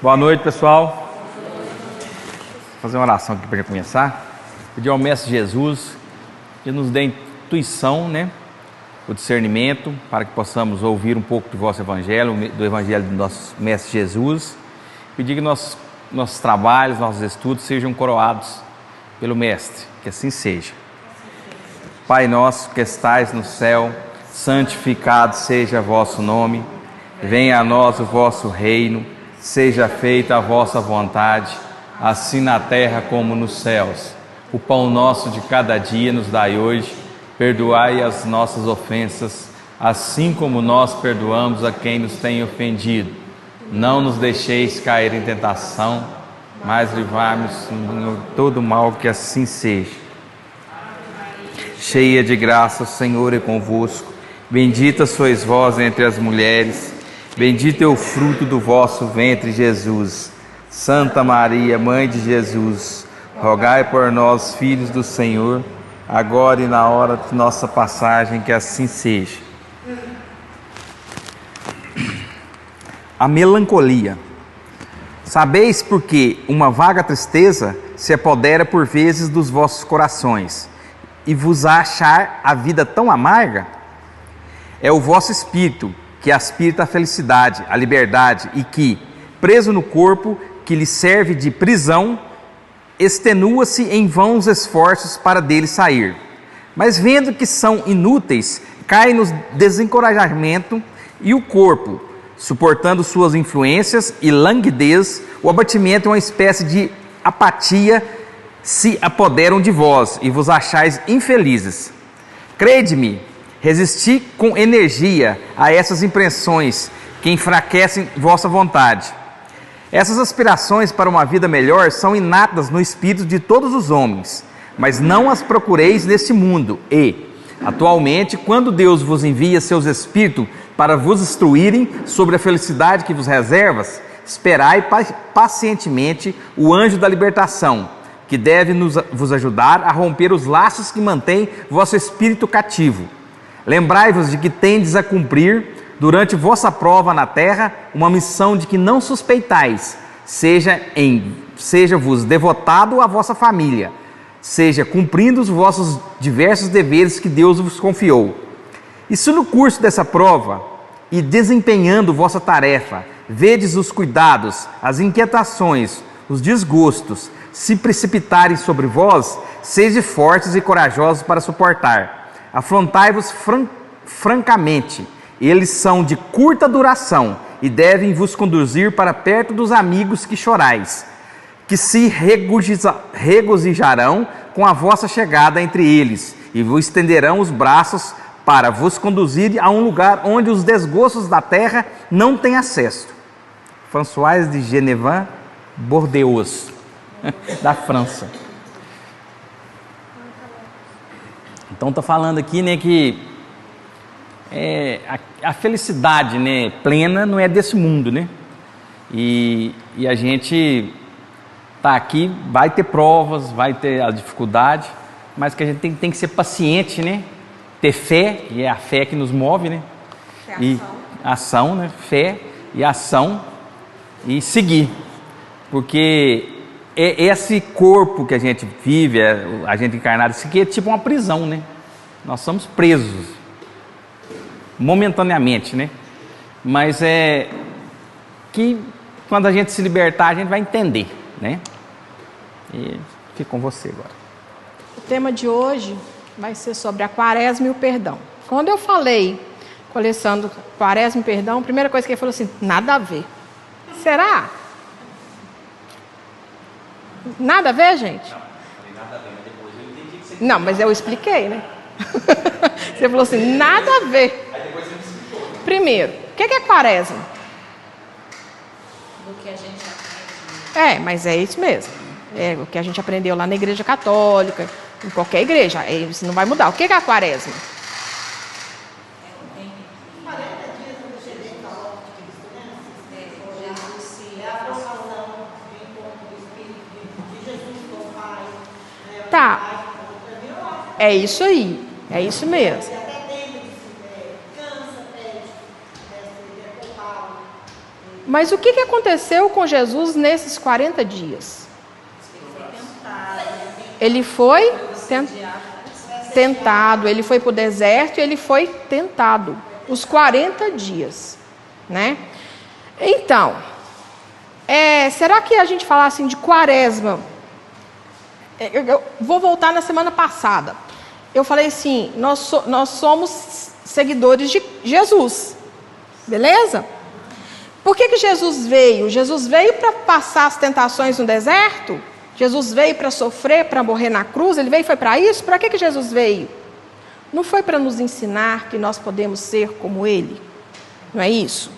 Boa noite, pessoal. Vou fazer uma oração aqui para começar. Pedir ao Mestre Jesus que nos dê intuição, o discernimento, para que possamos ouvir um pouco do vosso Evangelho, do Evangelho do nosso Mestre Jesus. Pedir que nossos trabalhos, nossos estudos sejam coroados pelo Mestre, que assim seja. Pai nosso que estais no céu, santificado seja vosso nome. Venha a nós o vosso reino. Seja feita a vossa vontade, assim na terra como nos céus. O pão nosso de cada dia nos dai hoje. Perdoai as nossas ofensas, assim como nós perdoamos a quem nos tem ofendido. Não nos deixeis cair em tentação, mas livrai-nos de todo mal, que assim seja. Cheia de graça, o Senhor é convosco. Bendita sois vós entre as mulheres. Bendito é o fruto do vosso ventre, Jesus. Santa Maria, Mãe de Jesus, rogai por nós, filhos do Senhor, agora e na hora de nossa passagem, que assim seja. A melancolia. Sabeis porque uma vaga tristeza se apodera por vezes dos vossos corações, e vos achar a vida tão amarga? É o vosso espírito que aspira a felicidade, a liberdade, e que, preso no corpo que lhe serve de prisão, extenua-se em vãos esforços para dele sair. Mas vendo que são inúteis, cai no desencorajamento, e o corpo, suportando suas influências e languidez, o abatimento é uma espécie de apatia, se apoderam de vós e vos achais infelizes. Crede-me, resisti com energia a essas impressões que enfraquecem vossa vontade. Essas aspirações para uma vida melhor são inatas no espírito de todos os homens, mas não as procureis neste mundo. E, atualmente, quando Deus vos envia seus espíritos para vos instruírem sobre a felicidade que vos reservas, esperai pacientemente o anjo da libertação, que deve vos ajudar a romper os laços que mantêm vosso espírito cativo. Lembrai-vos de que tendes a cumprir, durante vossa prova na terra, uma missão de que não suspeitais, seja-vos devotado à vossa família, seja cumprindo os vossos diversos deveres que Deus vos confiou. E se no curso dessa prova, e desempenhando vossa tarefa, vedes os cuidados, as inquietações, os desgostos, se precipitarem sobre vós, sede fortes e corajosos para suportar. Afrontai-vos francamente, eles são de curta duração e devem vos conduzir para perto dos amigos que chorais, que se regozijarão com a vossa chegada entre eles e vos estenderão os braços para vos conduzir a um lugar onde os desgostos da terra não têm acesso. François de Genevin, Bordeaux, da França. Então está falando aqui, que a felicidade, plena não é desse mundo, E a gente está aqui, vai ter provas, vai ter a dificuldade, mas que a gente tem que ser paciente, Ter fé, e é a fé que nos move, Fé, e ação, Fé e ação, e seguir, porque esse corpo que a gente vive, a gente encarnado, isso aqui é tipo uma prisão, Nós somos presos, momentaneamente, Mas é que quando a gente se libertar, a gente vai entender, E fico com você agora. O tema de hoje vai ser sobre a quaresma e o perdão. Quando eu falei com o Alessandro, quaresma e perdão, a primeira coisa que ele falou assim, nada a ver. Será? Nada a ver, gente? Não, nada a ver, mas depois eu entendi que você... Não, mas eu expliquei, Você falou assim, nada a ver. Aí depois você me explicou. Primeiro, o que é quaresma? Do que a gente aprende. Mas é isso mesmo. É o que a gente aprendeu lá na igreja católica, em qualquer igreja. Isso não vai mudar. O que é a quaresma? Tá. É isso aí. É isso mesmo. Mas o que aconteceu com Jesus nesses 40 dias? Ele foi tentado, ele foi para o deserto e ele foi tentado. Os 40 dias, né? Então, será que a gente falar assim de quaresma? Eu vou voltar na semana passada. Eu falei assim, nós somos seguidores de Jesus, beleza? Por que Jesus veio? Jesus veio para passar as tentações no deserto? Jesus veio para sofrer, para morrer na cruz? Ele foi para isso? Para que Jesus veio? Não foi para nos ensinar que nós podemos ser como Ele? Não é isso?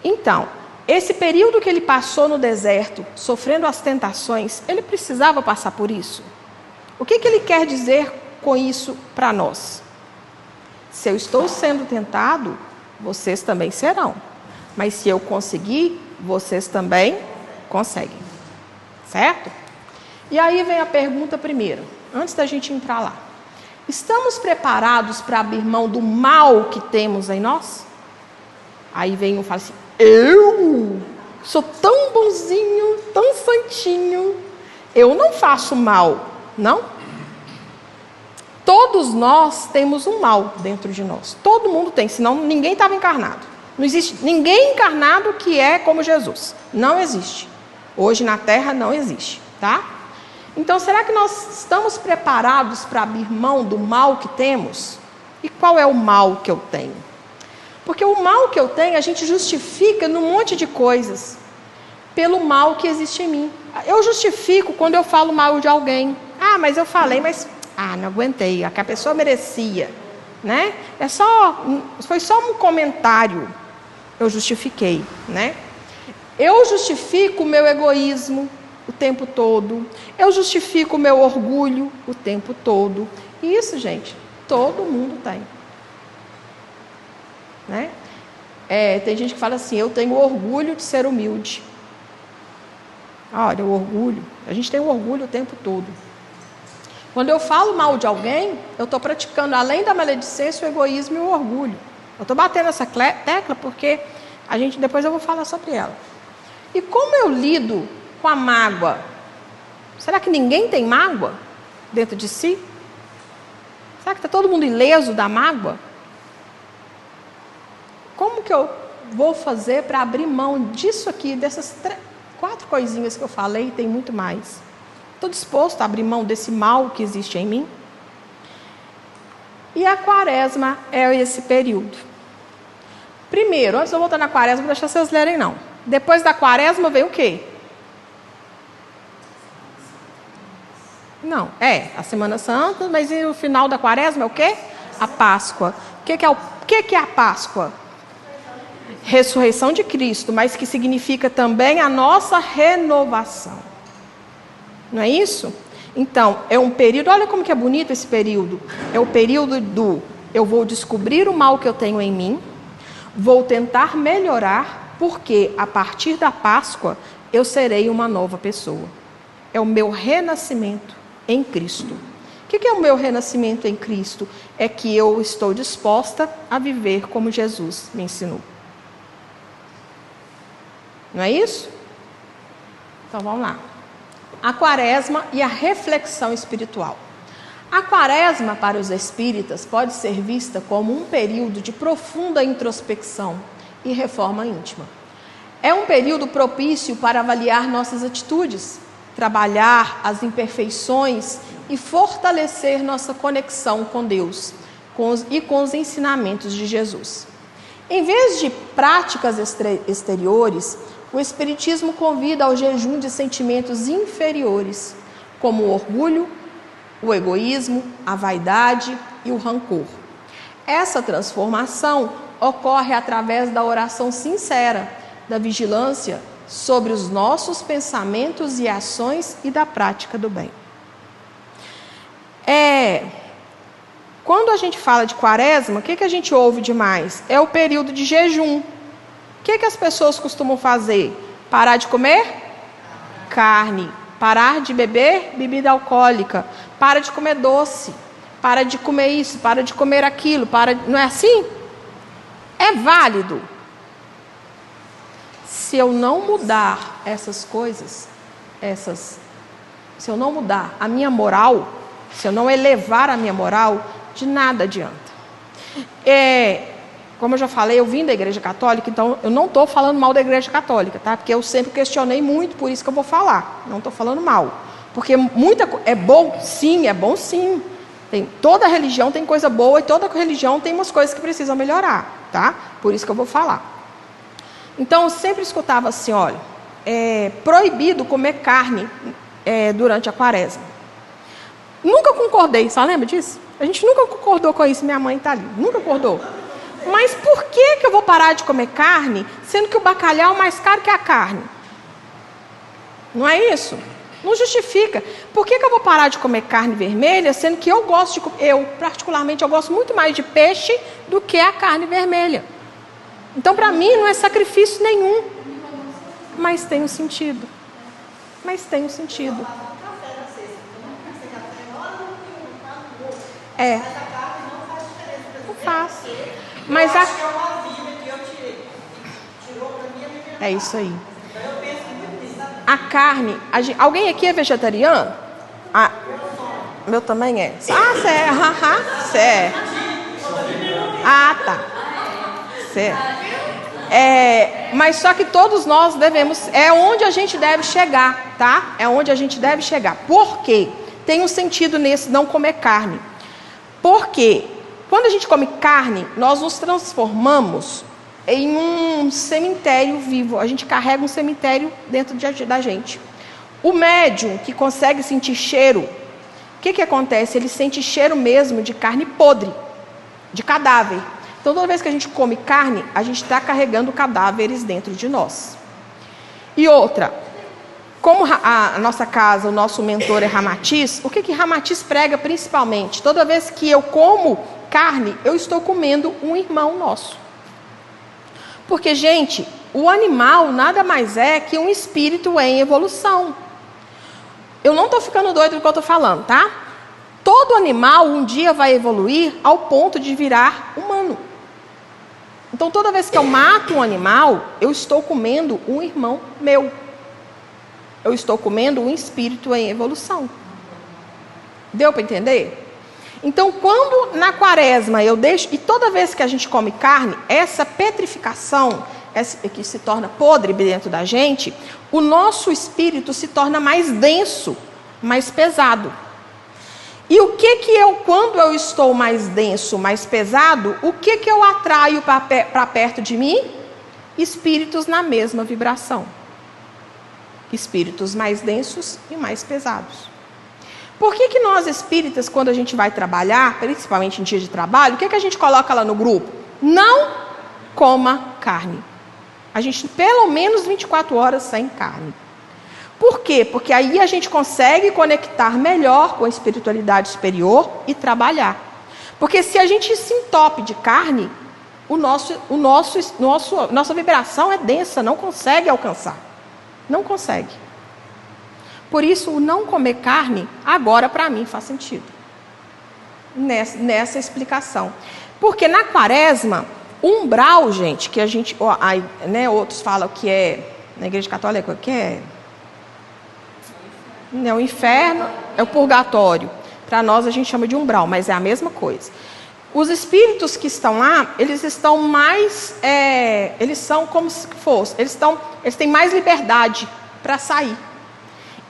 Então, esse período que ele passou no deserto, sofrendo as tentações, ele precisava passar por isso? O que ele quer dizer com isso para nós? Se eu estou sendo tentado, vocês também serão. Mas se eu conseguir, vocês também conseguem. Certo? E aí vem a pergunta primeiro, antes da gente entrar lá. Estamos preparados para abrir mão do mal que temos em nós? Aí vem um e fala assim, eu sou tão bonzinho, tão santinho, eu não faço mal, não? Todos nós temos um mal dentro de nós. Todo mundo tem, senão ninguém estava encarnado. Não existe ninguém encarnado que é como Jesus. Não existe. Hoje na Terra não existe, tá? Então, será que nós estamos preparados para abrir mão do mal que temos? E qual é o mal que eu tenho? Porque o mal que eu tenho, a gente justifica num monte de coisas. Pelo mal que existe em mim. Eu justifico quando eu falo mal de alguém. Ah, mas eu falei, mas... não aguentei, que a pessoa merecia, né? Foi só um comentário, eu justifiquei, né? Eu justifico o meu egoísmo o tempo todo, eu justifico o meu orgulho o tempo todo, e isso, gente, todo mundo tem, né? Tem gente que fala assim, eu tenho orgulho de ser humilde. Olha, o orgulho, a gente tem o orgulho o tempo todo. Quando eu falo mal de alguém, eu estou praticando, além da maledicência, o egoísmo e o orgulho. Eu estou batendo essa tecla porque depois eu vou falar sobre ela. E como eu lido com a mágoa? Será que ninguém tem mágoa dentro de si? Será que está todo mundo ileso da mágoa? Como que eu vou fazer para abrir mão disso aqui, dessas 4 coisinhas que eu falei, tem muito mais? Estou disposto a abrir mão desse mal que existe em mim? E a quaresma é esse período. Primeiro, antes de eu voltar na quaresma, não vou deixar vocês lerem não. Depois da quaresma vem o quê? Não, a Semana Santa, mas e o final da quaresma é o quê? A Páscoa. O que é a Páscoa? Ressurreição de Cristo, mas que significa também a nossa renovação. Não é isso? Então, é um período, olha como que é bonito esse período. É o período eu vou descobrir o mal que eu tenho em mim, vou tentar melhorar, porque a partir da Páscoa eu serei uma nova pessoa. É o meu renascimento em Cristo. O que é o meu renascimento em Cristo? É que eu estou disposta a viver como Jesus me ensinou. Não é isso? Então vamos lá. A quaresma e a reflexão espiritual. A quaresma para os espíritas pode ser vista como um período de profunda introspecção e reforma íntima. É um período propício para avaliar nossas atitudes, trabalhar as imperfeições e fortalecer nossa conexão com Deus e com os ensinamentos de Jesus. Em vez de práticas exteriores, o Espiritismo convida ao jejum de sentimentos inferiores, como o orgulho, o egoísmo, a vaidade e o rancor. Essa transformação ocorre através da oração sincera, da vigilância sobre os nossos pensamentos e ações e da prática do bem. Quando a gente fala de quaresma, o que a gente ouve demais? É o período de jejum. O que as pessoas costumam fazer? Parar de comer carne, parar de beber bebida alcoólica, para de comer doce, para de comer isso, para de comer aquilo, não é assim? É válido. se eu não mudar essas coisas, se eu não mudar a minha moral, se eu não elevar a minha moral, de nada adianta. Como eu já falei, eu vim da Igreja Católica, então eu não estou falando mal da Igreja Católica, tá? Porque eu sempre questionei muito, por isso que eu vou falar. Não estou falando mal. Porque é bom sim. Toda religião tem coisa boa e toda religião tem umas coisas que precisam melhorar, tá? Por isso que eu vou falar. Então eu sempre escutava assim, olha, é proibido comer carne durante a quaresma. Nunca concordei, só lembra disso? A gente nunca concordou com isso, minha mãe está ali, nunca concordou. Mas por que eu vou parar de comer carne, sendo que o bacalhau é mais caro que a carne? Não é isso? Não justifica. Por que eu vou parar de comer carne vermelha, sendo que particularmente, eu gosto muito mais de peixe do que a carne vermelha? Então, para mim, não é sacrifício nenhum. Mas tem um sentido. Não faz. Mas é isso aí. A carne... Alguém aqui é vegetariano? Meu também é. Você é. Você é. Tá. Certo. Mas só que todos nós devemos... É onde a gente deve chegar, tá? É onde a gente deve chegar. Por quê? Tem um sentido nesse não comer carne. Porque quando a gente come carne, nós nos transformamos em um cemitério vivo. A gente carrega um cemitério dentro da gente. O médium que consegue sentir cheiro, o que acontece? Ele sente cheiro mesmo de carne podre, de cadáver. Então, toda vez que a gente come carne, a gente está carregando cadáveres dentro de nós. E outra, como a nossa casa, o nosso mentor é Ramatiz, o que Ramatiz prega principalmente? Toda vez que eu como carne, eu estou comendo um irmão nosso. Porque, gente, o animal nada mais é que um espírito em evolução. Eu não estou ficando doido do que eu estou falando, tá? Todo animal um dia vai evoluir ao ponto de virar humano. Então, toda vez que eu mato um animal, eu estou comendo um irmão meu. Eu estou comendo um espírito em evolução. Deu para entender? Então, quando na quaresma eu deixo... E toda vez que a gente come carne, essa petrificação, que se torna podre dentro da gente, o nosso espírito se torna mais denso, mais pesado. E o que quando eu estou mais denso, mais pesado, o que eu atraio para perto de mim? Espíritos na mesma vibração. Espíritos mais densos e mais pesados. Por que nós espíritas, quando a gente vai trabalhar, principalmente em dia de trabalho, o que a gente coloca lá no grupo? Não coma carne. A gente, pelo menos 24 horas sem carne. Por quê? Porque aí a gente consegue conectar melhor com a espiritualidade superior e trabalhar. Porque se a gente se entope de carne, nossa vibração é densa, não consegue alcançar. Não consegue. Por isso, o não comer carne, agora para mim faz sentido. Nessa explicação. Porque na quaresma, o umbral, gente, que a gente... outros falam que é... Na Igreja Católica, que é... O inferno é o purgatório. Para nós a gente chama de umbral, mas é a mesma coisa. Os espíritos que estão lá, eles estão mais... eles são como se fosse... Eles têm mais liberdade para sair.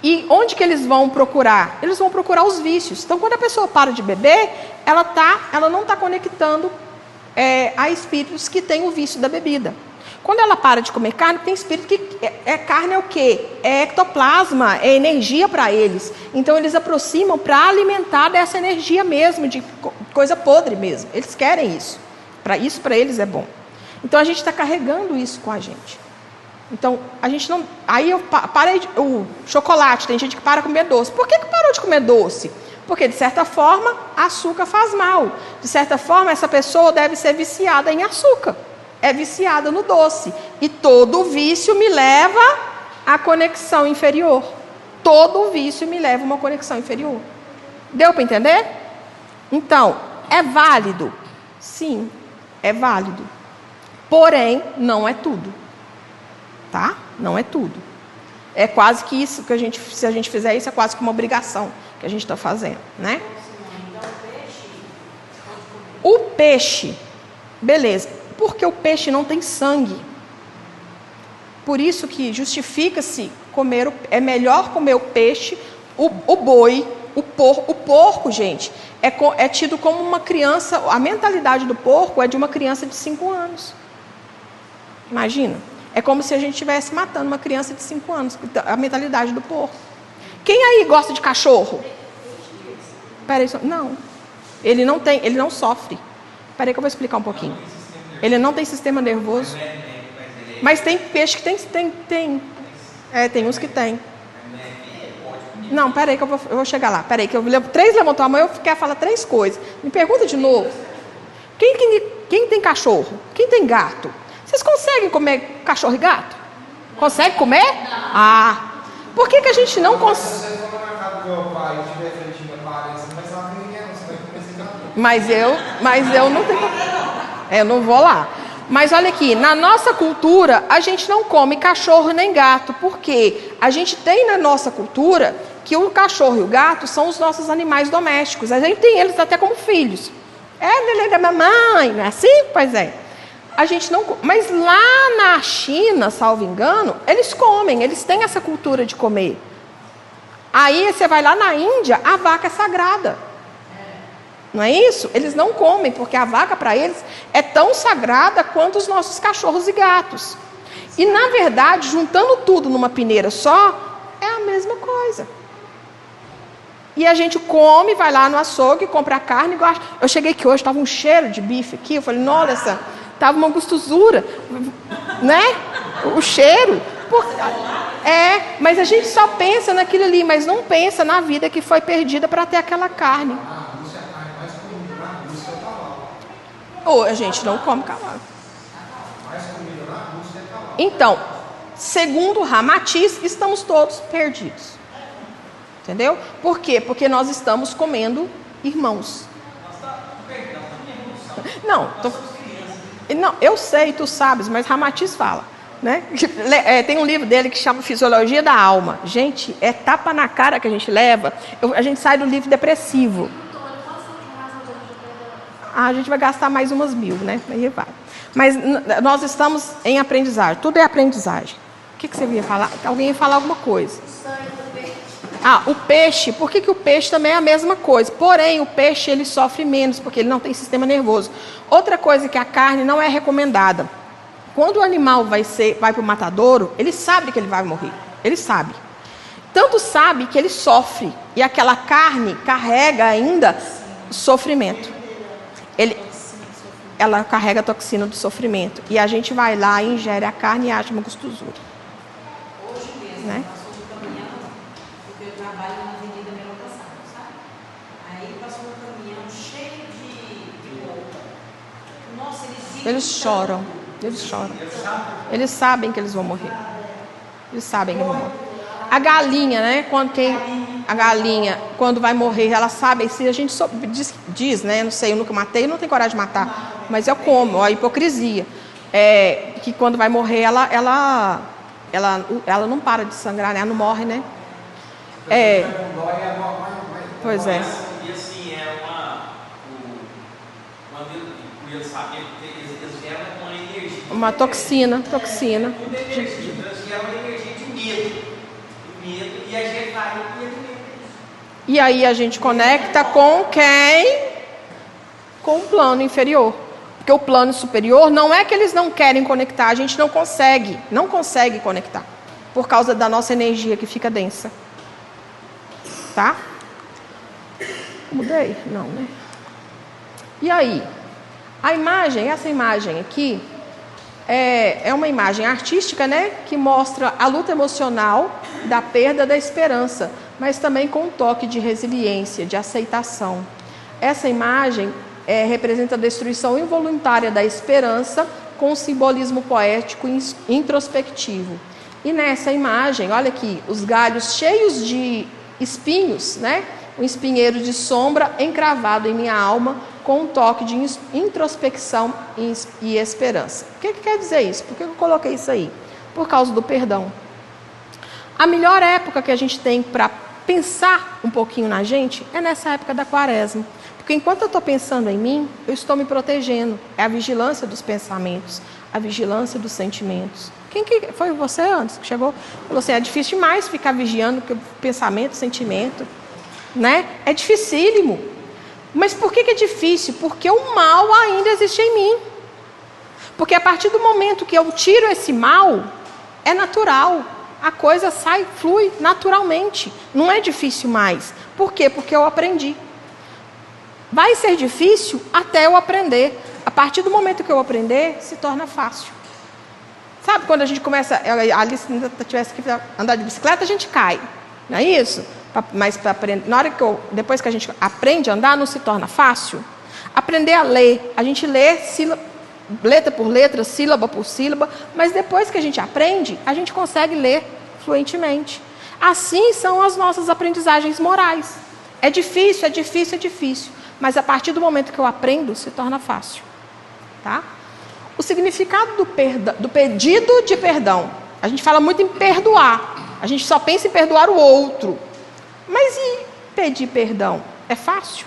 E onde que eles vão procurar? Eles vão procurar os vícios. Então, quando a pessoa para de beber, ela não está conectando a espíritos que têm o vício da bebida. Quando ela para de comer carne, tem espírito que... carne é o quê? É ectoplasma, é energia para eles. Então, eles aproximam para alimentar dessa energia mesmo, de coisa podre mesmo. Eles querem isso. Isso para eles é bom. Então, a gente está carregando isso com a gente. Então, a gente não... Aí eu parei o chocolate, tem gente que para de comer doce. Por que parou de comer doce? Porque, de certa forma, açúcar faz mal. De certa forma, essa pessoa deve ser viciada em açúcar. É viciada no doce. E todo vício me leva à conexão inferior. Todo vício me leva a uma conexão inferior. Deu para entender? Então, é válido? Sim, é válido. Porém, não é tudo. Tá? Não é tudo. É quase que isso que se a gente fizer isso, é quase que uma obrigação que a gente está fazendo, né? O peixe, beleza, porque o peixe não tem sangue. Por isso que justifica-se comer, é melhor comer o peixe, o boi, o porco, gente, é tido como uma criança, a mentalidade do porco é de uma criança de 5 anos. Imagina, é como se a gente estivesse matando uma criança de 5 anos, a mentalidade do porco. Quem aí gosta de cachorro? Peraí, não, ele não sofre. Peraí que eu vou explicar um pouquinho. Ele não tem sistema nervoso. Mas tem peixe que tem. Tem uns que tem. Não, peraí que eu vou chegar lá. Peraí que três levantou a mão, eu quero falar 3 coisas. Me pergunta de novo. Quem tem cachorro? Quem tem gato? Vocês conseguem comer cachorro e gato? Consegue comer? Ah. Por que a gente não consegue? Mas eu não tenho. Eu não vou lá. Mas olha aqui, na nossa cultura, a gente não come cachorro nem gato, porque a gente tem na nossa cultura que o cachorro e o gato são os nossos animais domésticos. A gente tem eles até como filhos. Ele é da mamãe, não é assim? Pois é. A gente não. Mas lá na China, salvo engano, eles comem, eles têm essa cultura de comer. Aí você vai lá na Índia, a vaca é sagrada. Não é isso? Eles não comem, porque a vaca para eles é tão sagrada quanto os nossos cachorros e gatos. E na verdade, juntando tudo numa peneira só, é a mesma coisa. E a gente come, vai lá no açougue, compra a carne e gosta. Eu cheguei aqui hoje, estava um cheiro de bife aqui, eu falei, nossa, estava uma gostosura, né? O cheiro. Mas a gente só pensa naquilo ali, mas não pensa na vida que foi perdida para ter aquela carne. Ou a gente não come cavalo. Então, segundo Ramatiz, estamos todos perdidos. Entendeu? Por quê? Porque nós estamos comendo irmãos. Não, eu sei, tu sabes, mas Ramatiz fala, né? Tem um livro dele que chama Fisiologia da Alma. Gente, é tapa na cara que a gente leva. A gente sai do livro depressivo. A gente vai gastar mais umas 1000, né? Aí vai. Mas nós estamos em aprendizagem. Tudo é aprendizagem. O que você ia falar? Alguém ia falar alguma coisa. O peixe. Por que o peixe também é a mesma coisa? Porém, o peixe ele sofre menos, porque ele não tem sistema nervoso. Outra coisa que a carne não é recomendada. Quando o animal vai para o matadouro, ele sabe que ele vai morrer. Ele sabe. Tanto sabe que ele sofre. E aquela carne carrega ainda sofrimento. Ela carrega a toxina do sofrimento. E a gente vai lá, ingere a carne e acha uma gostosura. Hoje mesmo, né? passou no caminhão, porque eu trabalho na Avenida Melocação, sabe? Aí passou um caminhão cheio de roupa. Nossa, eles choram. Eles sabem que eles vão morrer. Eles sabem que vão morrer. A galinha, né? A galinha, quando vai morrer, ela sabe, se a gente diz, né? Não sei, eu nunca matei, eu não tenho coragem de matar, mas eu como, ó, a hipocrisia. Que quando vai morrer, ela não para de sangrar, né? Ela não morre, né? Pois é. E assim, eles geram uma energia. Uma toxina. Eles geram uma energia de medo. E a gente vai e aí a gente conecta com quem? Com o plano inferior. Porque o plano superior não é que eles não querem conectar, a gente não consegue conectar. Por causa da nossa energia que fica densa. Tá? Mudei? Não, né? E aí? Essa imagem aqui é uma imagem artística, né? Que mostra a luta emocional da perda da esperança, mas também com um toque de resiliência, de aceitação. Essa imagem representa a destruição involuntária da esperança com um simbolismo poético e introspectivo. E nessa imagem, olha aqui, os galhos cheios de espinhos, né? Um espinheiro de sombra encravado em minha alma com um toque de introspecção e esperança. O que quer dizer isso? Por que eu coloquei isso aí? por causa do perdão. A melhor época que a gente tem para pensar um pouquinho na gente é nessa época da quaresma. Porque enquanto eu estou pensando em mim, eu estou me protegendo. É a vigilância dos pensamentos, a vigilância dos sentimentos. Quem que foi você antes que chegou? Falou assim, é difícil demais ficar vigiando que pensamento, sentimento, né? É dificílimo. Mas por que é difícil? Porque o mal ainda existe em mim. Porque a partir do momento que eu tiro esse mal, é natural. A coisa sai, flui naturalmente. Não é difícil mais. Por quê? Porque eu aprendi. Vai ser difícil até eu aprender. A partir do momento que eu aprender, se torna fácil. Sabe quando a gente começa, ali se tivesse que andar de bicicleta, a gente cai. Não é isso? Mas para aprender, depois que a gente aprende a andar, não se torna fácil. Aprender a ler, a gente lê letra por letra, sílaba por sílaba, mas depois que a gente aprende, a gente consegue ler fluentemente. Assim são as nossas aprendizagens morais. É difícil, é difícil, é difícil. Mas a partir do momento que eu aprendo, se torna fácil. Tá? O significado do pedido de perdão. A gente fala muito em perdoar. A gente só pensa em perdoar o outro. Mas e pedir perdão? É fácil?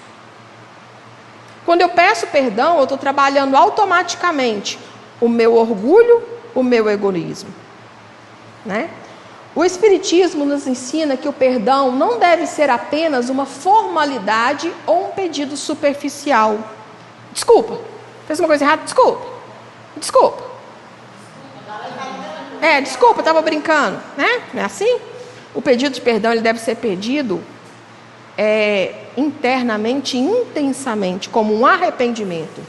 Quando eu peço perdão, eu estou trabalhando automaticamente o meu orgulho, o meu egoísmo. Né? O Espiritismo nos ensina que o perdão não deve ser apenas uma formalidade ou um pedido superficial. Desculpa, fez uma coisa errada? Desculpa. Desculpa. Desculpa, estava brincando. Né? Não é assim? O pedido de perdão ele deve ser pedido internamente, intensamente, como um arrependimento.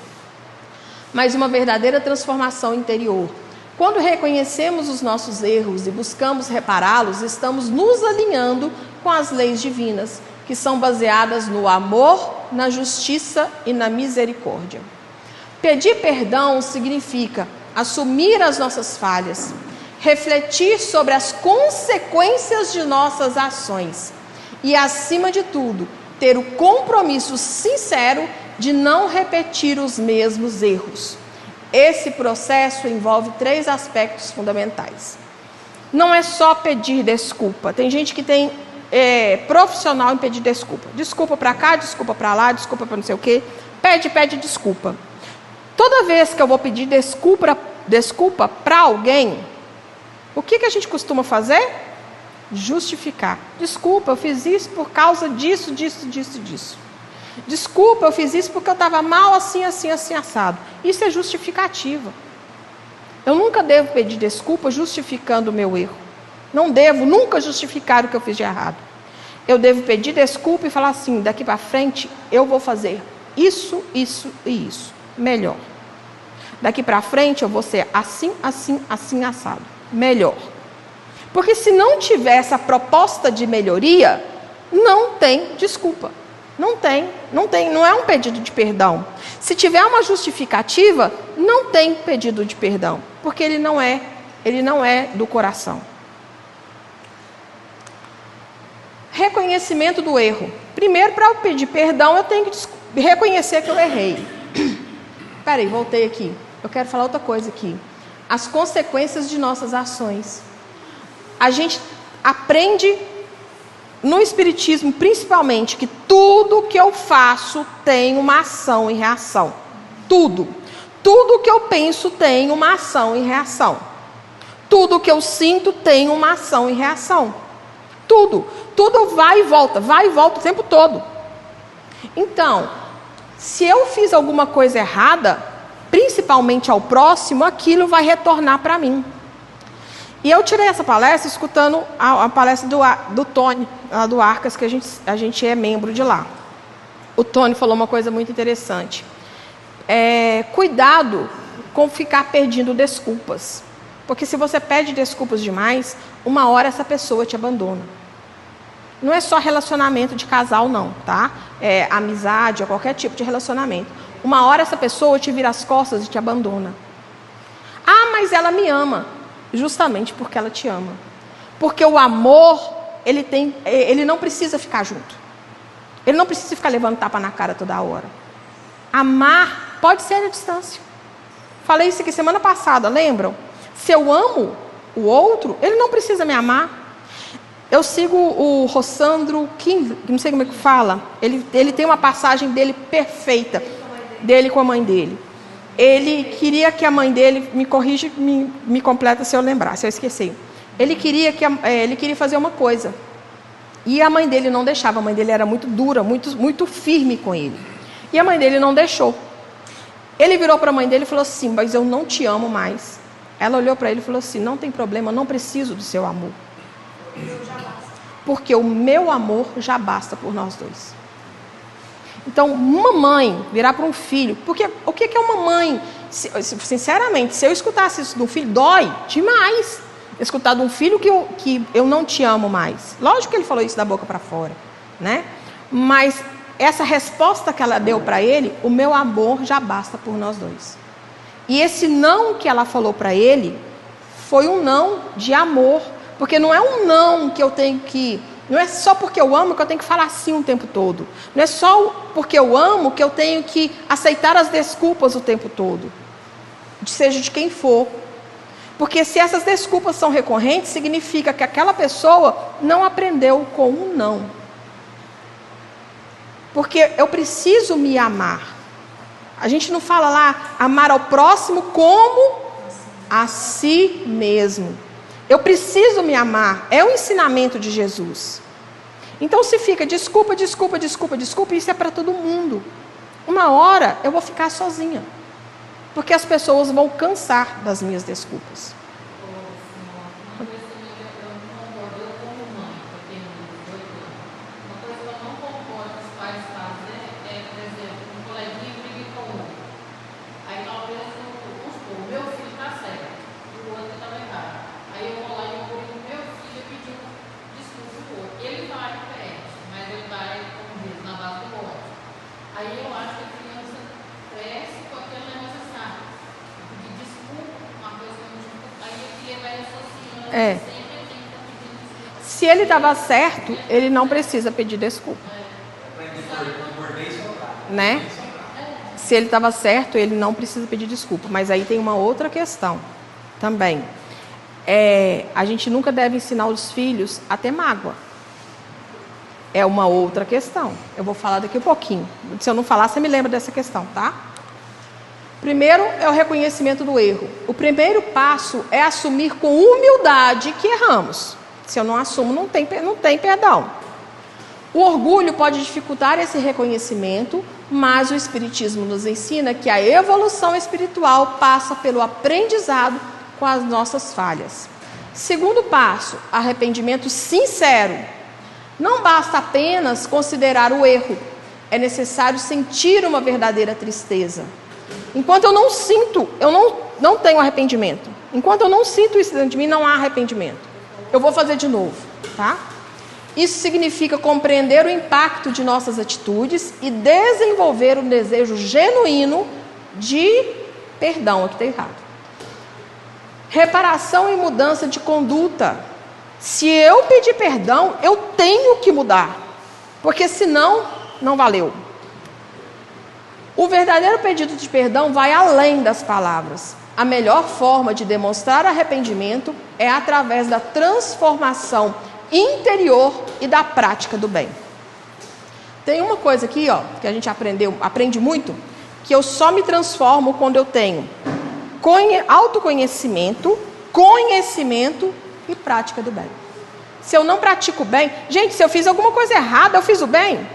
Mas uma verdadeira transformação interior. Quando reconhecemos os nossos erros e buscamos repará-los, estamos nos alinhando com as leis divinas, que são baseadas no amor, na justiça e na misericórdia. Pedir perdão significa assumir as nossas falhas, refletir sobre as consequências de nossas ações e, acima de tudo, ter o compromisso sincero de não repetir os mesmos erros. Esse processo envolve 3 aspectos fundamentais. Não é só pedir desculpa. Tem gente que tem profissional em pedir desculpa. Desculpa para cá, desculpa para lá, desculpa para não sei o quê. Pede desculpa. Toda vez que eu vou pedir desculpa para alguém, o que a gente costuma fazer? Justificar. Desculpa, eu fiz isso por causa disso. Desculpa, eu fiz isso porque eu estava mal assim, assado. Isso é justificativa. Eu nunca devo pedir desculpa justificando o meu erro. Não devo nunca justificar o que eu fiz de errado. Eu devo pedir desculpa e falar assim, daqui para frente eu vou fazer isso e isso. Melhor. Daqui para frente eu vou ser assim, assado. Melhor. Porque se não tiver essa proposta de melhoria, não tem desculpa. Não é um pedido de perdão. Se tiver uma justificativa, não tem pedido de perdão, porque ele não é do coração. Reconhecimento do erro. Primeiro, para eu pedir perdão, eu tenho que reconhecer que eu errei. Peraí, voltei aqui. Eu quero falar outra coisa aqui. As consequências de nossas ações. A gente aprende no Espiritismo, principalmente, que tudo que eu faço tem uma ação e reação. Tudo que eu penso tem uma ação e reação. Tudo que eu sinto tem uma ação e reação. Tudo vai e volta o tempo todo. Então, se eu fiz alguma coisa errada, principalmente ao próximo, aquilo vai retornar para mim. E eu tirei essa palestra escutando a palestra do Tony, lá do Arcas, que a gente é membro de lá. O Tony falou uma coisa muito interessante. Cuidado com ficar pedindo desculpas. Porque se você pede desculpas demais, uma hora essa pessoa te abandona. Não é só relacionamento de casal, não, tá? É amizade ou qualquer tipo de relacionamento. Uma hora essa pessoa te vira as costas e te abandona. Ah, mas ela me ama. Justamente porque ela te ama. Porque o amor, ele não precisa ficar junto. Ele não precisa ficar levando tapa na cara toda hora. Amar pode ser à distância. Falei isso aqui semana passada, lembram? Se eu amo, o outro, ele não precisa me amar. Eu sigo o Rossandro Kim, não sei como é que fala. Ele tem uma passagem dele perfeita, dele com a mãe dele. Ele queria que a mãe dele, me corrija, me completa se eu lembrar, se eu esquecer. Ele queria fazer uma coisa. E a mãe dele não deixava. A mãe dele era muito dura, muito firme com ele. E a mãe dele não deixou. Ele virou para a mãe dele e falou assim: mas eu não te amo mais. Ela olhou para ele e falou assim: não tem problema, eu não preciso do seu amor. Porque o meu amor já basta por nós dois. Então, uma mãe virar para um filho, porque o que é uma mãe? Sinceramente, se eu escutasse isso de um filho, dói demais. Escutar de um filho que eu não te amo mais. Lógico que ele falou isso da boca para fora, né? Mas essa resposta que ela deu para ele, o meu amor já basta por nós dois. E esse não que ela falou para ele, foi um não de amor. Porque não é um não que eu tenho que... Não é só porque eu amo que eu tenho que falar sim o tempo todo. Não é só porque eu amo que eu tenho que aceitar as desculpas o tempo todo. Seja de quem for. Porque se essas desculpas são recorrentes, significa que aquela pessoa não aprendeu com um não. Porque eu preciso me amar. A gente não fala lá, amar ao próximo como a si mesmo. Eu preciso me amar. É o ensinamento de Jesus. Então se fica desculpa, isso é para todo mundo. Uma hora eu vou ficar sozinha. Porque as pessoas vão cansar das minhas desculpas. Se ele estava certo, ele não precisa pedir desculpa. Né? Se ele estava certo, ele não precisa pedir desculpa. Mas aí tem uma outra questão também. A gente nunca deve ensinar os filhos a ter mágoa. É uma outra questão. Eu vou falar daqui a pouquinho. Se eu não falar, você me lembra dessa questão, tá? Primeiro é o reconhecimento do erro. O primeiro passo é assumir com humildade que erramos. Se eu não assumo, não tem perdão. O orgulho pode dificultar esse reconhecimento, mas o Espiritismo nos ensina que a evolução espiritual passa pelo aprendizado com as nossas falhas. Segundo passo, arrependimento sincero. Não basta apenas considerar o erro, é necessário sentir uma verdadeira tristeza. Enquanto eu não sinto, eu não tenho arrependimento. Enquanto eu não sinto isso dentro de mim, não há arrependimento. Eu vou fazer de novo, tá? Isso significa compreender o impacto de nossas atitudes e desenvolver um desejo genuíno de perdão. Aqui está errado. Reparação e mudança de conduta. Se eu pedir perdão, eu tenho que mudar, porque senão não valeu. O verdadeiro pedido de perdão vai além das palavras. A melhor forma de demonstrar arrependimento é através da transformação interior e da prática do bem. Tem uma coisa aqui, que a gente aprende muito, que eu só me transformo quando eu tenho autoconhecimento, conhecimento e prática do bem. Se eu não pratico o bem... Gente, se eu fiz alguma coisa errada, eu fiz o bem?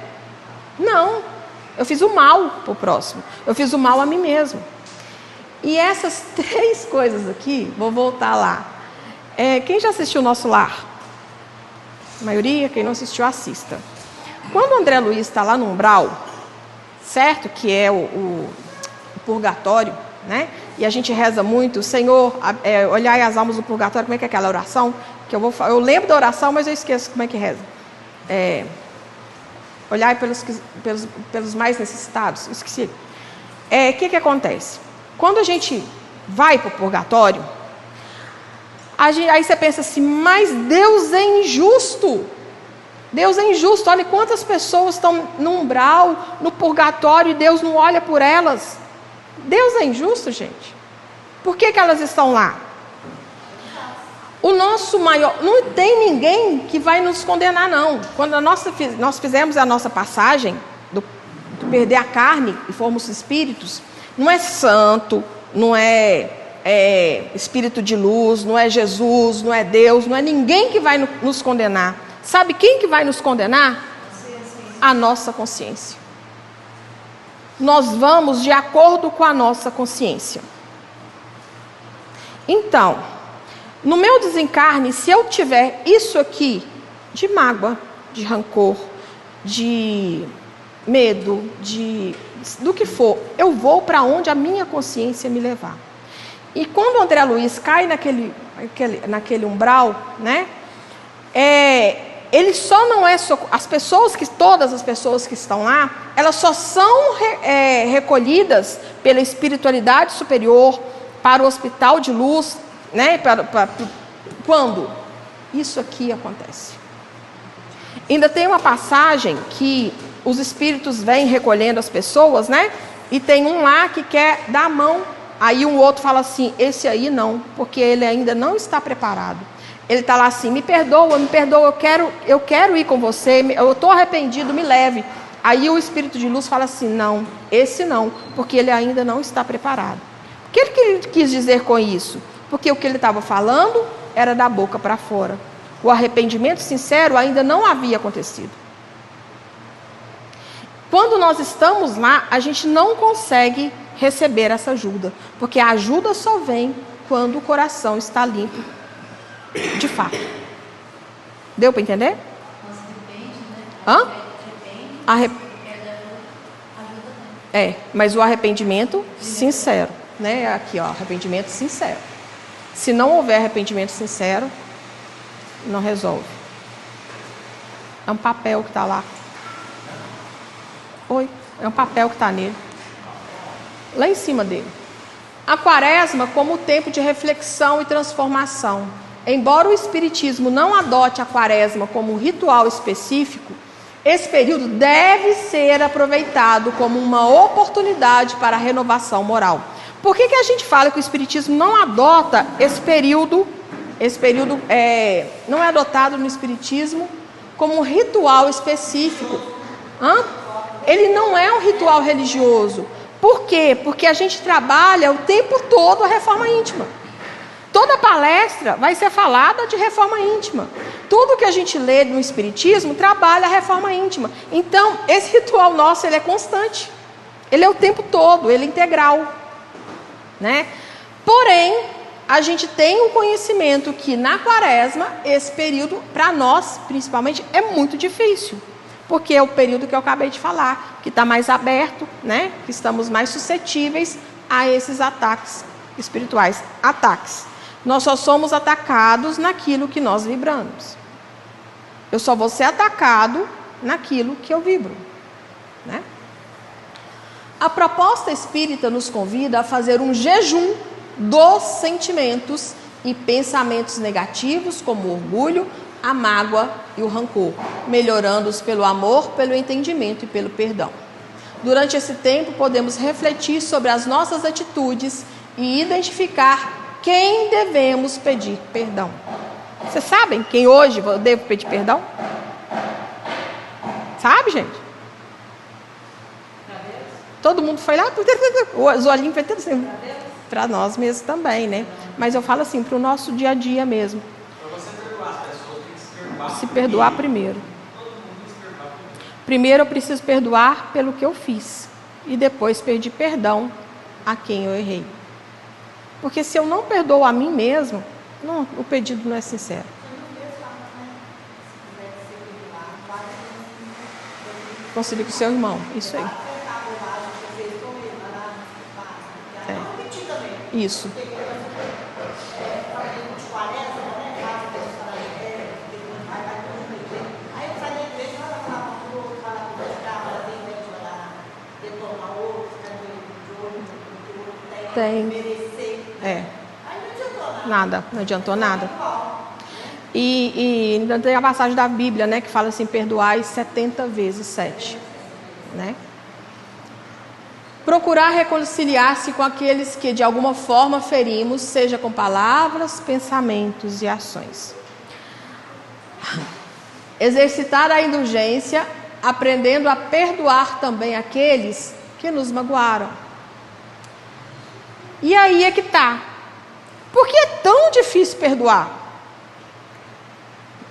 Não. Eu fiz o mal para o próximo. Eu fiz o mal a mim mesmo. E essas 3 coisas aqui, vou voltar lá. Quem já assistiu o Nosso Lar? A maioria, quem não assistiu, assista. Quando o André Luiz está lá no umbral, certo? Que é o purgatório, né? E a gente reza muito, Senhor, olhai as almas do purgatório. Como é que é aquela oração? Que eu lembro da oração, mas eu esqueço como é que reza. Olhai pelos mais necessitados. Esqueci. O que acontece? Quando a gente vai para o purgatório, aí você pensa assim, mas Deus é injusto. Deus é injusto. Olha quantas pessoas estão no umbral, no purgatório, e Deus não olha por elas. Deus é injusto, gente. Por que elas estão lá? O nosso maior... Não tem ninguém que vai nos condenar, não. Quando nós fizemos a nossa passagem, do perder a carne e formos espíritos, não é santo, não é espírito de luz, não é Jesus, não é Deus, não é ninguém que vai nos condenar. Sabe quem que vai nos condenar? A nossa consciência. Nós vamos de acordo com a nossa consciência. Então, no meu desencarne, se eu tiver isso aqui, de mágoa, de rancor, de medo, do que for, eu vou para onde a minha consciência me levar. E quando o André Luiz cai naquele umbral, né? Ele só não é... todas as pessoas que estão lá, elas só são recolhidas pela espiritualidade superior para o hospital de luz, né? Quando isso aqui acontece. Ainda tem uma passagem que os espíritos vêm recolhendo as pessoas, né? E tem um lá que quer dar a mão. Aí o outro fala assim, esse aí não, porque ele ainda não está preparado. Ele está lá assim, me perdoa, eu quero ir com você, eu estou arrependido, me leve. Aí o espírito de luz fala assim, não, esse não, porque ele ainda não está preparado. O que ele quis dizer com isso? Porque o que ele estava falando era da boca para fora. O arrependimento sincero ainda não havia acontecido. Quando nós estamos lá, a gente não consegue receber essa ajuda, porque a ajuda só vem quando o coração está limpo, de fato. Deu para entender? Mas o arrependimento sincero, né? Aqui, ó, arrependimento sincero. Se não houver arrependimento sincero, não resolve. É um papel que está lá. É um papel que está nele. Lá em cima dele. A quaresma como tempo de reflexão e transformação. Embora o Espiritismo não adote a quaresma como um ritual específico, esse período deve ser aproveitado como uma oportunidade para a renovação moral. Por que a gente fala que o Espiritismo não adota esse período? Esse período não é adotado no Espiritismo como um ritual específico. Ele não é um ritual religioso. Por quê? Porque a gente trabalha o tempo todo a reforma íntima. Toda palestra vai ser falada de reforma íntima. Tudo que a gente lê no Espiritismo trabalha a reforma íntima. Então, esse ritual nosso, ele é constante. Ele é o tempo todo, ele é integral, né? Porém, a gente tem um conhecimento que na quaresma, esse período, para nós, principalmente, é muito difícil. Porque é o período que eu acabei de falar, que está mais aberto, né? Que estamos mais suscetíveis a esses ataques espirituais. Ataques. Nós só somos atacados naquilo que nós vibramos. Eu só vou ser atacado naquilo que eu vibro, né? A proposta espírita nos convida a fazer um jejum dos sentimentos e pensamentos negativos, como o orgulho, a mágoa e o rancor, melhorando-os pelo amor, pelo entendimento e pelo perdão. Durante esse tempo, podemos refletir sobre as nossas atitudes e identificar quem devemos pedir perdão. Vocês sabem quem hoje eu devo pedir perdão? Sabe, gente? Todo mundo foi lá, os olhinhos foi tudo assim, para nós mesmos também, né? Mas eu falo assim, para o nosso dia a dia mesmo. Se perdoar primeiro. Primeiro eu preciso perdoar pelo que eu fiz. E depois pedir perdão a quem eu errei. Porque se eu não perdoo a mim mesmo, não, o pedido não é sincero. Conciliar com o seu irmão. Isso aí. Isso. Tem. Nada, não adiantou nada. E ainda tem a passagem da Bíblia, né, que fala assim, perdoai 70 vezes 7, né? procurar reconciliar-se com aqueles que de alguma forma ferimos, seja com palavras, pensamentos e ações. Exercitar a indulgência, aprendendo a perdoar também aqueles que nos magoaram. E aí é que está. Por que é tão difícil perdoar?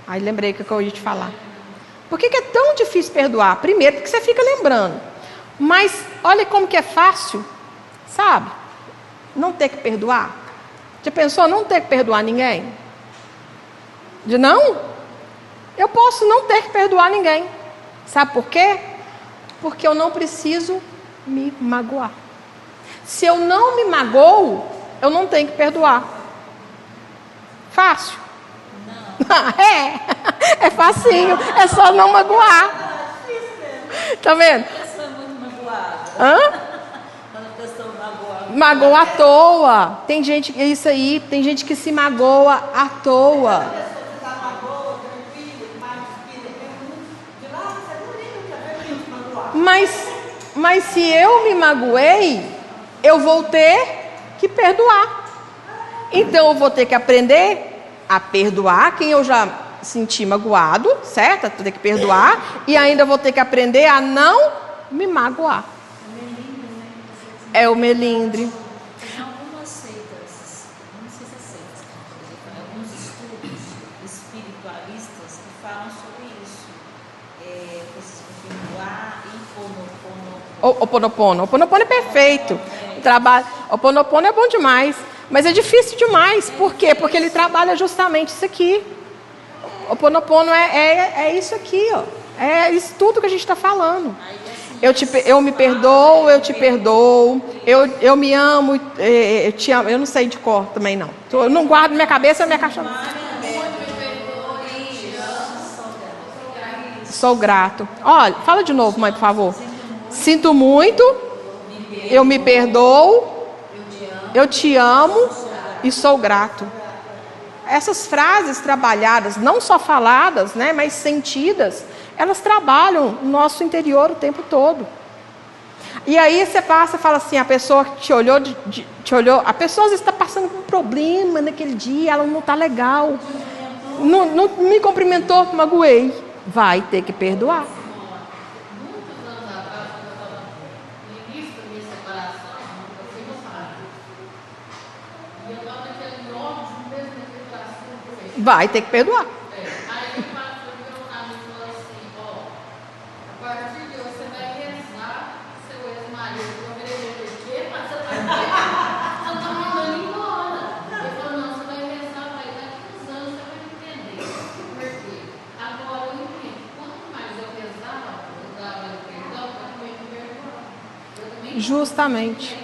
Aí lembrei que eu ia te falar. Por que é tão difícil perdoar? Primeiro, porque você fica lembrando. Mas olha como que é fácil, sabe? Não ter que perdoar. Já pensou não ter que perdoar ninguém? De não? Eu posso não ter que perdoar ninguém. Sabe por quê? Porque eu não preciso me magoar. Se eu não me magoo, eu não tenho que perdoar. Fácil? Não. É facinho. É só não magoar. Tá vendo? A pessoa é muito magoada. Hã? Quando a pessoa magoa. Magoa à toa. Tem gente, é isso aí, tem gente que se magoa à toa. Mas se eu me magoei, eu vou ter que perdoar. Então eu vou ter que aprender a perdoar quem eu já senti magoado, certo? Eu vou ter que perdoar. E ainda vou ter que aprender a não me magoar. É o melindre. Tem algumas seitas, não sei se é seitas, alguns estudos espiritualistas que falam sobre isso. Perdoar e Oponopono. Oponopono é perfeito. Oponopono é bom demais. Mas é difícil demais. Por quê? Porque ele trabalha justamente isso aqui. Oponopono é isso aqui, ó. É isso tudo que a gente está falando. Eu me perdoo, eu te perdoo. Eu me amo, eu te amo. Eu não sei de cor também, não. Eu não guardo minha cabeça, minha caixa. Sou grato. Olha, fala de novo, mãe, por favor. Sinto muito, eu me perdoo, eu te amo e sou grato. Essas frases trabalhadas, não só faladas, né, mas sentidas, elas trabalham no nosso interior o tempo todo. E aí você passa e fala assim, a pessoa que te olhou, a pessoa às vezes está passando por um problema naquele dia, ela não está legal, não me cumprimentou, magoei, vai ter que perdoar. Vai ter que perdoar. Aí o pastor perguntava e falou assim, a partir de hoje você vai rezar seu ex-marido. Eu falei, por quê? Mas você está mandando embora. Ele falou, não, você vai rezar, vai daqui uns anos você vai entender. Por quê? Agora eu entendo. Quanto mais eu rezava, eu dava perdão, eu também me perdoava. Justamente.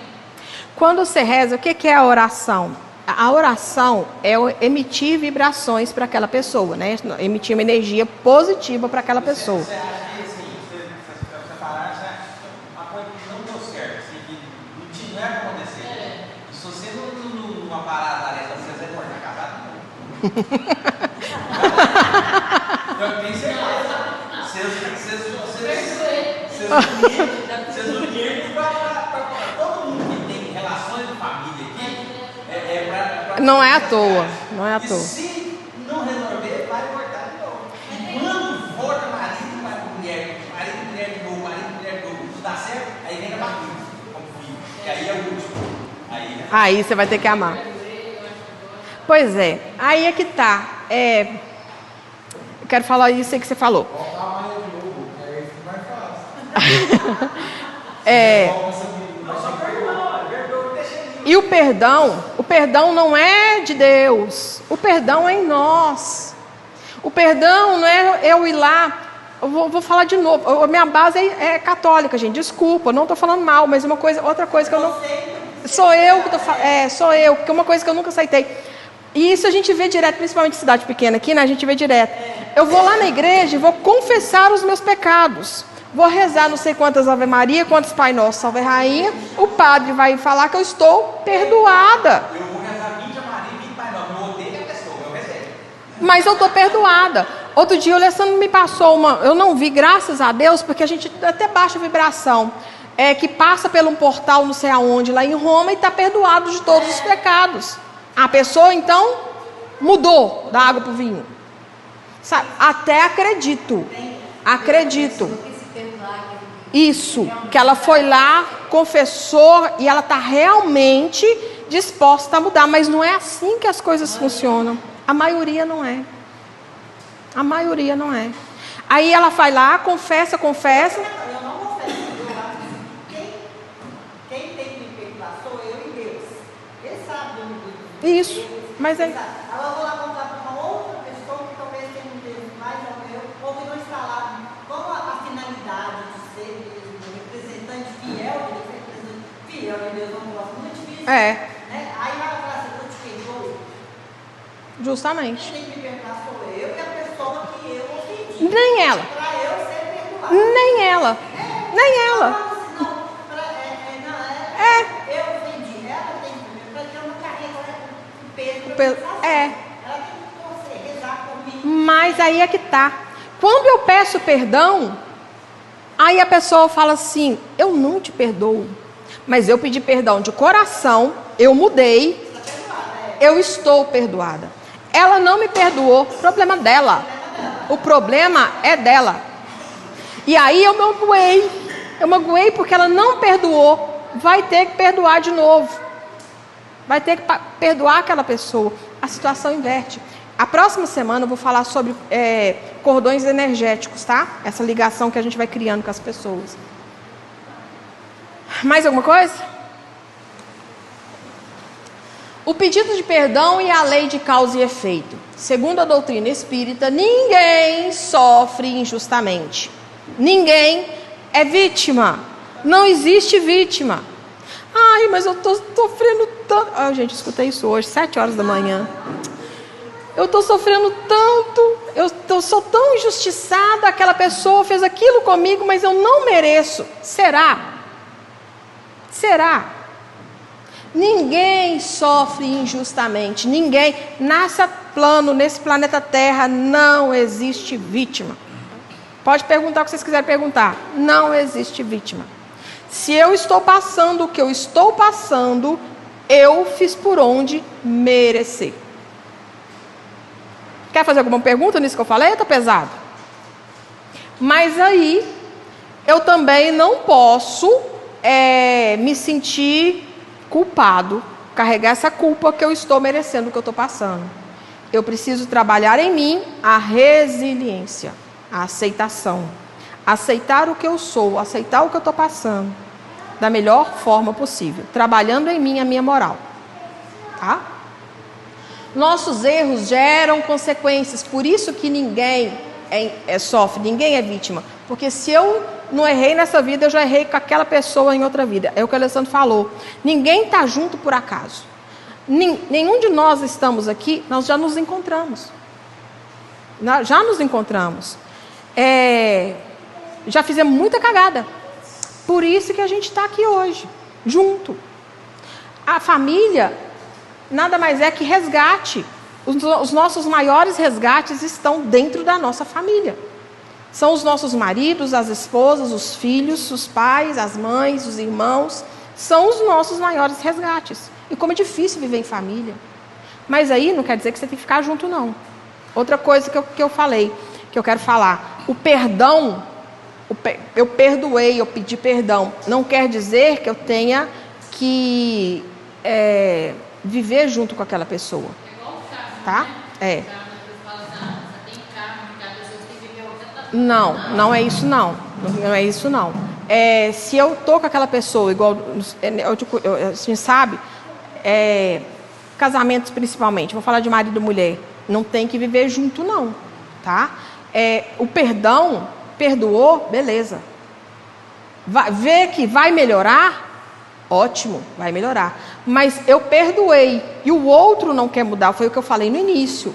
Quando você reza, o que é a oração? A oração é emitir vibrações para aquela pessoa, né? Emitir uma energia positiva para aquela pessoa. Você acha que assim, você falar, uma coisa que não deu certo, assim, que não é para acontecer. E se você numa parada dessa, você vai cortar casado, não. Eu tenho certeza. Vocês uniram para todo mundo que tem relações de família aqui. Não é à toa, não é à toa. Se não resolver, vai cortar de novo. Quando volta marido, vai com mulher, mulher de novo, mulher de novo, não dá certo, aí vem a barriga, como filho. E aí é o último. Aí você vai ter que amar. Pois é, aí é que tá. Eu quero falar isso aí que você falou. E o perdão não é de Deus, o perdão é em nós. O perdão não é eu ir lá, eu vou falar de novo, a minha base é católica, gente, desculpa, não estou falando mal, mas outra coisa que eu não... Sou eu, porque é uma coisa que eu nunca aceitei. E isso a gente vê direto, principalmente em cidade pequena aqui, né? A gente vê direto. Eu vou lá na igreja e vou confessar os meus pecados. Vou rezar não sei quantas Ave Maria, quantos Pai Nosso, Salve Rainha. O padre vai falar que eu estou perdoada. Eu vou rezar 20 Ave Maria, 20 Pai Nosso. Não odeio a pessoa, eu recebo. Mas eu estou perdoada. Outro dia o Alessandro me passou uma... Eu não vi, graças a Deus, porque a gente até baixa a vibração. que passa por um portal não sei aonde, lá em Roma, e está perdoado de todos os pecados. A pessoa, então, mudou da água para o vinho. Sabe? Até acredito. Isso, que ela foi lá, confessou, e ela está realmente disposta a mudar. Mas não é assim que as coisas funcionam. A maioria não é. A maioria não é. Aí ela vai lá, confessa. Eu não confesso. Quem tem que me perdoar sou eu e Deus. Ele sabe do meu. Isso. Mas aí... Ela vou lá contar para uma outra pessoa que talvez tenha um Deus mais ao meu, ou que não está lá. Qual a finalidade de ser representante fiel de Deus? Representante fiel de Deus é um negócio muito difícil. Né? Aí ela fala assim, eu te perdoo. Justamente. Quem tem que me perdoar sou eu e a pessoa que eu ofendi. Nem ela. Para eu ser perdoado. Nem ela. Nem ela. Eu ofendi. Ela tem que para que eu não carregue o peso. Ela tem que torcer, rezar comigo. Mas aí é que tá. Quando eu peço perdão, aí a pessoa fala assim, eu não te perdoo. Mas eu pedi perdão de coração, eu mudei, eu estou perdoada. Ela não me perdoou, problema dela. O problema é dela. E aí eu magoei porque ela não perdoou. Vai ter que perdoar de novo. Vai ter que perdoar aquela pessoa. A situação inverte. A próxima semana eu vou falar sobre cordões energéticos, tá? Essa ligação que a gente vai criando com as pessoas. Mais alguma coisa? O pedido de perdão e a lei de causa e efeito. Segundo a doutrina espírita, ninguém sofre injustamente. Ninguém é vítima. Não existe vítima. Ai, mas eu estou sofrendo tanto. Ah, gente, escutei isso hoje, 7 horas da manhã. Eu estou sofrendo tanto. Eu sou tão injustiçada. Aquela pessoa fez aquilo comigo, mas eu não mereço. Será? Será? Ninguém sofre injustamente. Ninguém. Nesse planeta Terra, não existe vítima. Pode perguntar o que vocês quiserem perguntar. Não existe vítima. Se eu estou passando o que eu estou passando, eu fiz por onde merecer. Quer fazer alguma pergunta nisso que eu falei? Está pesado. Mas aí, eu também não posso me sentir culpado, carregar essa culpa que eu estou merecendo, que eu estou passando. Eu preciso trabalhar em mim a resiliência, a aceitação. Aceitar o que eu sou, aceitar o que eu estou passando, da melhor forma possível, trabalhando em mim a minha moral. Tá? Nossos erros geram consequências, por isso que ninguém sofre, ninguém é vítima. Porque se eu não errei nessa vida, eu já errei com aquela pessoa em outra vida. É o que o Alessandro falou. Ninguém está junto por acaso. Nenhum de nós estamos aqui, nós já nos encontramos. Já nos encontramos. Já fizemos muita cagada. Por isso que a gente está aqui hoje, junto. A família nada mais é que resgate. Os nossos maiores resgates estão dentro da nossa família. São os nossos maridos, as esposas, os filhos, os pais, as mães, os irmãos. São os nossos maiores resgates. E como é difícil viver em família. Mas aí não quer dizer que você tem que ficar junto, não. Outra coisa que eu falei, que eu quero falar. O perdão, eu perdoei, eu pedi perdão. Não quer dizer que eu tenha que viver junto com aquela pessoa. Tá? Não é isso não. Não é isso não. Se eu tô com aquela pessoa, igual a gente sabe, casamentos principalmente, vou falar de marido e mulher, não tem que viver junto não, tá? O perdão, perdoou, beleza. Vê que vai melhorar, ótimo, vai melhorar. Mas eu perdoei e o outro não quer mudar, foi o que eu falei no início.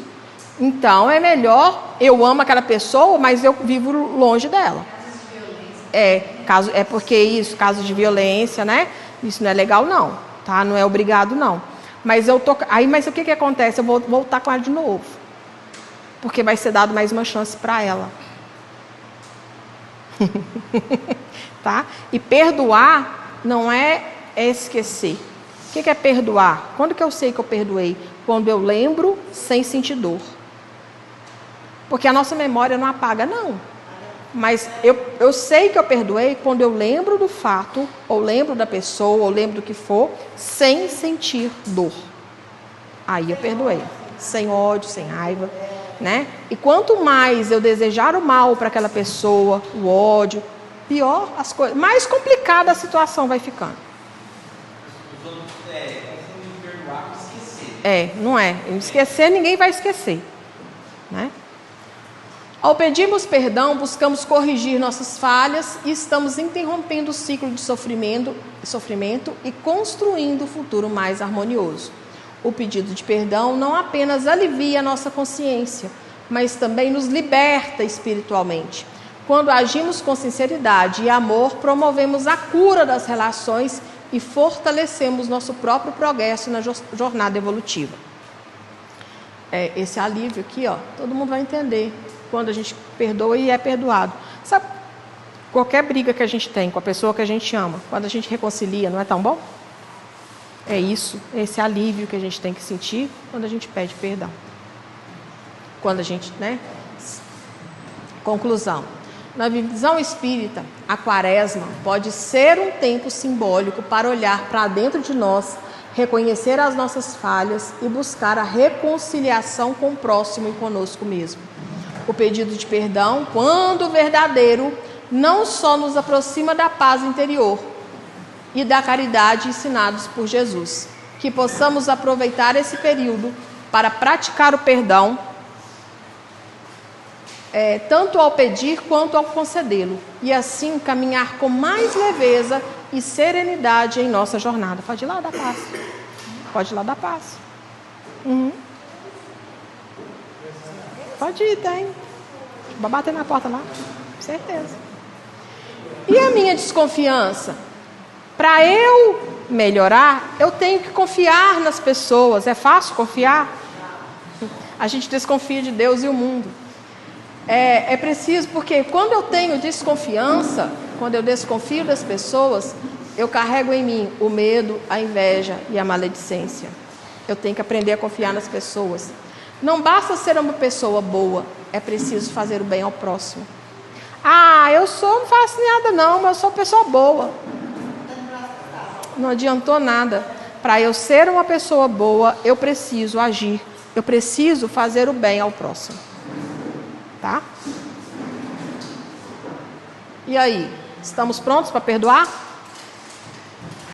Então é melhor, eu amo aquela pessoa, mas eu vivo longe dela. Porque isso, caso de violência, né? Isso não é legal não, tá? Não é obrigado não. Mas mas o que acontece? Eu vou voltar com ela de novo. Porque vai ser dado mais uma chance para ela. tá? E perdoar não é esquecer. O que é perdoar? Quando que eu sei que eu perdoei? Quando eu lembro sem sentir dor. Porque a nossa memória não apaga, não. Mas eu sei que eu perdoei quando eu lembro do fato, ou lembro da pessoa, ou lembro do que for, sem sentir dor. Aí eu perdoei. Sem ódio, sem raiva, né? E quanto mais eu desejar o mal para aquela pessoa, o ódio, pior as coisas, mais complicada a situação vai ficando. Não é. Esquecer, ninguém vai esquecer, né? Ao pedirmos perdão, buscamos corrigir nossas falhas e estamos interrompendo o ciclo de sofrimento e construindo um futuro mais harmonioso. O pedido de perdão não apenas alivia a nossa consciência, mas também nos liberta espiritualmente. Quando agimos com sinceridade e amor, promovemos a cura das relações e fortalecemos nosso próprio progresso na jornada evolutiva. Esse alívio aqui, ó, todo mundo vai entender. Quando a gente perdoa e é perdoado. Sabe, qualquer briga que a gente tem com a pessoa que a gente ama, quando a gente reconcilia, não é tão bom? É isso, esse alívio que a gente tem que sentir quando a gente pede perdão. Quando a gente, né? Conclusão. Na visão espírita, a quaresma pode ser um tempo simbólico para olhar para dentro de nós, reconhecer as nossas falhas e buscar a reconciliação com o próximo e conosco mesmo. O pedido de perdão, quando verdadeiro, não só nos aproxima da paz interior e da caridade ensinados por Jesus. Que possamos aproveitar esse período para praticar o perdão, tanto ao pedir quanto ao concedê-lo, e assim caminhar com mais leveza e serenidade em nossa jornada. Pode ir lá dar paz. Pode ir lá dar paz. Pode ir, tem. Vai bater na porta lá, certeza. E a minha desconfiança? Para eu melhorar, eu tenho que confiar nas pessoas. É fácil confiar? A gente desconfia de Deus e o mundo. É preciso, porque quando eu tenho desconfiança, quando eu desconfio das pessoas, eu carrego em mim o medo, a inveja e a maledicência. Eu tenho que aprender a confiar nas pessoas. Não basta ser uma pessoa boa, é preciso fazer o bem ao próximo. Não faço nada não, mas eu sou uma pessoa boa. Não adiantou nada. Para eu ser uma pessoa boa, eu preciso agir. Eu preciso fazer o bem ao próximo. Tá? E aí, estamos prontos para perdoar?